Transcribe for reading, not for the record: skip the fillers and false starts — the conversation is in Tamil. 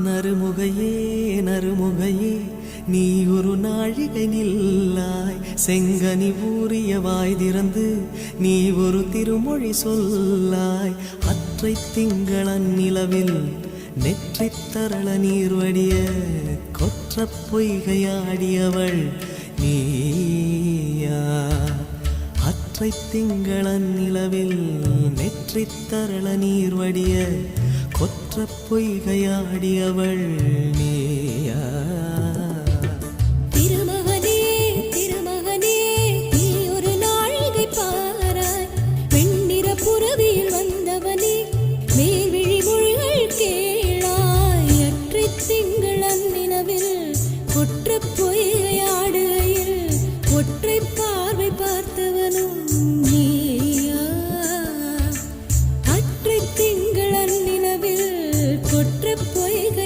நறுமுகையே நறுமுகையே நீ ஒரு நாழிகை நில்லாய் செங்கனி ஊறிய வாய் திறந்து நீ ஒரு திருமொழி சொல்லாய் அற்றை திங்களன் நிலவில் நெற்றித் தரள நீர் வடிய கொற்ற பொய்கையாடியவள் நீயா அற்றை திங்களன் நிலவில் நெற்றித் தரள நீர் வடிய கொற்ற பொய்கையாடியவள் நீ